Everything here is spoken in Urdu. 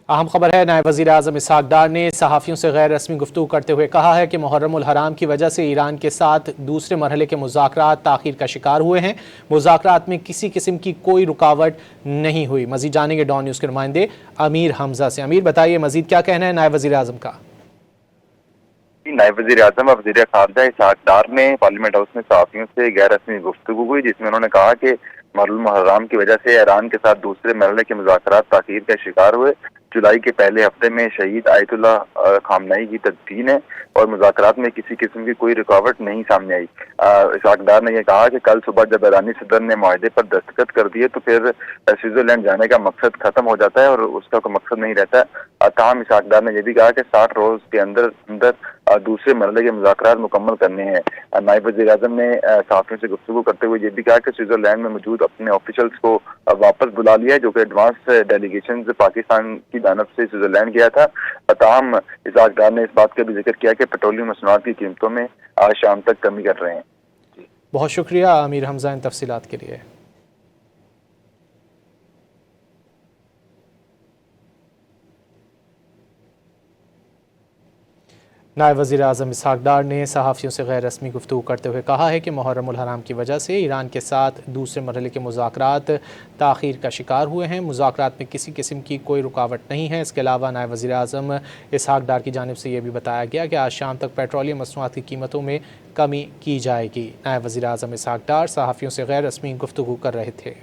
اہم خبر ہے، نائب وزیر اعظم اسحاق ڈار نے صحافیوں سے غیر رسمی گفتگو کرتے ہوئے کہا ہے کہ محرم الحرام کی وجہ سے ایران کے ساتھ دوسرے مرحلے کے مذاکرات تاخیر کا شکار ہوئے ہیں۔ مذاکرات میں کسی قسم کی کوئی رکاوٹ نہیں ہوئی۔ مزید جانیں گے ڈان نیوز کے نمائندے امیر حمزہ سے۔ امیر، بتائیے مزید کیا کہنا ہے نائب وزیر اعظم کا؟ نائب وزیر اعظم اور وزیر خارجہ اسحاق ڈار نے پارلیمنٹ ہاؤس میں صحافیوں سے غیر رسمی گفتگو ہوئی، جس میں انہوں نے کہا کہ محرم الحرام کی وجہ سے ایران کے ساتھ دوسرے مرحلے کے مذاکرات تاخیر کا شکار ہوئے۔ جولائی کے پہلے ہفتے میں شہید آیت اللہ خامنئی کی تدفین ہے اور مذاکرات میں کسی قسم کی کوئی رکاوٹ نہیں سامنے آئی۔ اسحاق ڈار نے یہ کہا کہ کل صبح جب ایرانی صدر نے معاہدے پر دستخط کر دیے تو پھر سوئٹزرلینڈ جانے کا مقصد ختم ہو جاتا ہے اور اس کا کوئی مقصد نہیں رہتا۔ تاہم اسحاق ڈار نے یہ بھی کہا کہ 60 روز کے اندر دوسرے مرحلے کے مذاکرات مکمل کرنے ہیں۔ نائب وزیر اعظم نے صحافیوں سے گفتگو کرتے ہوئے یہ بھی کہا کہ سوئٹزرلینڈ میں موجود اپنے آفیشلز کو واپس بلا لیا ہے، جو کہ ایڈوانس ڈیلیگیشنز پاکستان کی جانب سے سوئٹزرلینڈ گیا تھا۔ تاہم اسحاق ڈار نے اس بات کا بھی ذکر کیا کہ پیٹرولیم مصنوعات کی قیمتوں میں آج شام تک کمی کر رہے ہیں۔ بہت شکریہ امیر حمزہ ان تفصیلات کے لیے۔ نائب وزیر اعظم اسحاق ڈار نے صحافیوں سے غیر رسمی گفتگو کرتے ہوئے کہا ہے کہ محرم الحرام کی وجہ سے ایران کے ساتھ دوسرے مرحلے کے مذاکرات تاخیر کا شکار ہوئے ہیں۔ مذاکرات میں کسی قسم کی کوئی رکاوٹ نہیں ہے۔ اس کے علاوہ نائب وزیر اعظم اسحاق ڈار کی جانب سے یہ بھی بتایا گیا کہ آج شام تک پیٹرولیم مصنوعات کی قیمتوں میں کمی کی جائے گی۔ نائب وزیر اعظم اسحاق ڈار صحافیوں سے غیر رسمی گفتگو کر رہے تھے۔